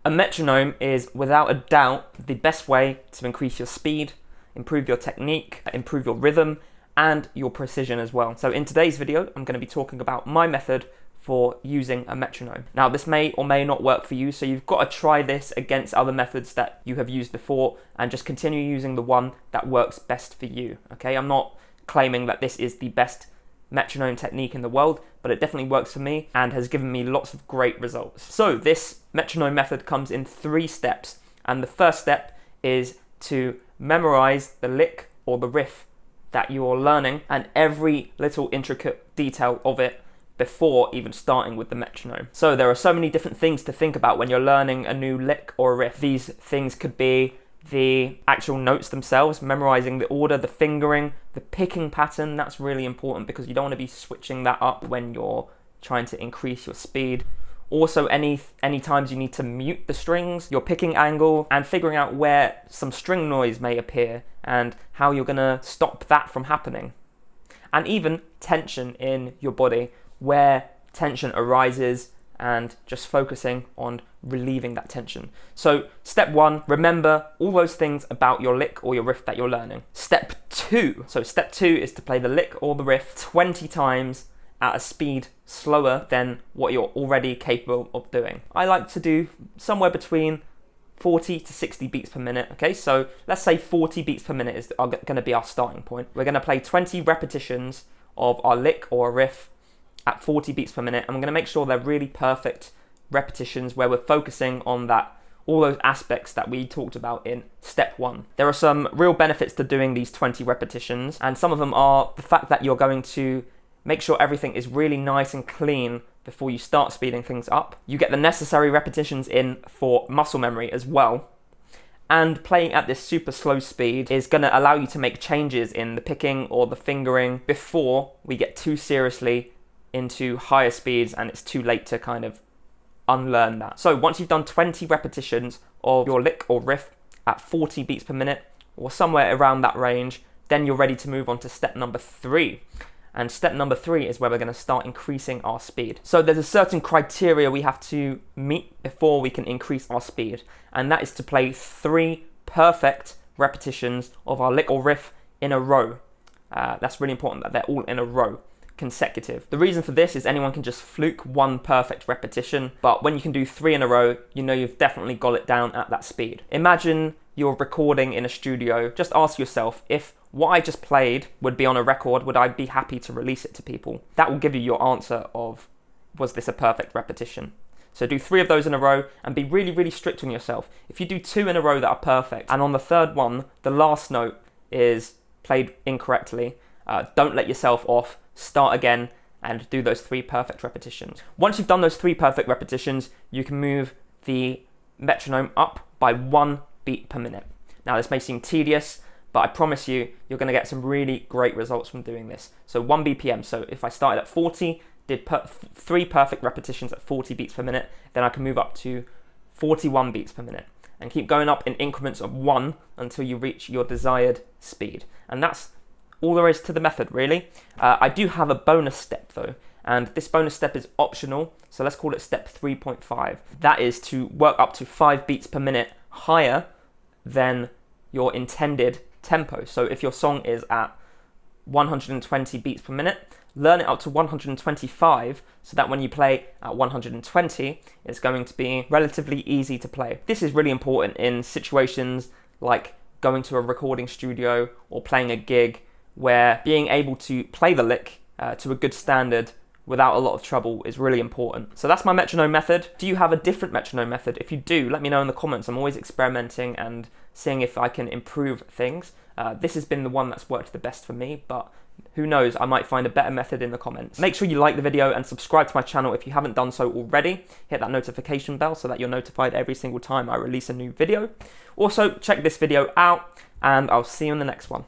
A metronome is without a doubt the best way to increase your speed, improve your technique, improve your rhythm, and your precision as well. So in today's video, I'm going to be talking about my method for using a metronome. Now this may or may not work for you, so you've got to try this against other methods that you have used before and just continue using the one that works best for you, okay? I'm not claiming that this is the best metronome technique in the world, but it definitely works for me and has given me lots of great results. So this metronome method comes in 3 steps, and the first step is to memorize the lick or the riff that you're learning and every little intricate detail of it before even starting with the metronome. So there are so many different things to think about when you're learning a new lick or a riff. These things could be the actual notes themselves, memorizing the order, the fingering, the picking pattern. That's really important because you don't want to be switching that up when you're trying to increase your speed. Also, any times you need to mute the strings, your picking angle, and figuring out where some string noise may appear and how you're gonna stop that from happening. And even tension in your body, where tension arises, and just focusing on relieving that tension. So step 1, remember all those things about your lick or your riff that you're learning. Step 2 is to play the lick or the riff 20 times at a speed slower than what you're already capable of doing. I like to do somewhere between 40 to 60 beats per minute, okay? So let's say 40 beats per minute are gonna be our starting point. We're gonna play 20 repetitions of our lick or riff at 40 beats per minute, and we're going to make sure they're really perfect repetitions where we're focusing on all those aspects that we talked about in step 1. There are some real benefits to doing these 20 repetitions, and some of them are the fact that you're going to make sure everything is really nice and clean before you start speeding things up. You get the necessary repetitions in for muscle memory as well, and playing at this super slow speed is going to allow you to make changes in the picking or the fingering before we get too seriously into higher speeds and it's too late to kind of unlearn that. So once you've done 20 repetitions of your lick or riff at 40 beats per minute or somewhere around that range, then you're ready to move on to step number 3. And step number 3 is where we're going to start increasing our speed. So there's a certain criteria we have to meet before we can increase our speed, and that is to play 3 perfect repetitions of our lick or riff in a row. That's really important that they're all in a row, consecutive. The reason for this is anyone can just fluke 1 perfect repetition, but when you can do 3 in a row, you know you've definitely got it down at that speed. Imagine you're recording in a studio. Just ask yourself, if what I just played would be on a record, would I be happy to release it to people? That will give you your answer of, was this a perfect repetition? So do 3 of those in a row and be really, really strict on yourself. If you do 2 in a row that are perfect, and on the 3rd one, the last note is played incorrectly, don't let yourself off. Start again and do those 3 perfect repetitions. Once you've done those 3 perfect repetitions, you can move the metronome up by 1 beat per minute. Now this may seem tedious, but I promise you, you're going to get some really great results from doing this. So 1 BPM, so if I started at 40, did 3 perfect repetitions at 40 beats per minute, then I can move up to 41 beats per minute and keep going up in increments of 1 until you reach your desired speed. And that's all there is to the method, really. I do have a bonus step though, and this bonus step is optional, so let's call it step 3.5. That is to work up to 5 beats per minute higher than your intended tempo. So if your song is at 120 beats per minute, learn it up to 125 so that when you play at 120, it's going to be relatively easy to play. This is really important in situations like going to a recording studio or playing a gig, where being able to play the lick to a good standard without a lot of trouble is really important. So that's my metronome method. Do you have a different metronome method? If you do, let me know in the comments. I'm always experimenting and seeing if I can improve things. This has been the one that's worked the best for me, but who knows, I might find a better method in the comments. Make sure you like the video and subscribe to my channel if you haven't done so already. Hit that notification bell so that you're notified every single time I release a new video. Also, check this video out, and I'll see you in the next one.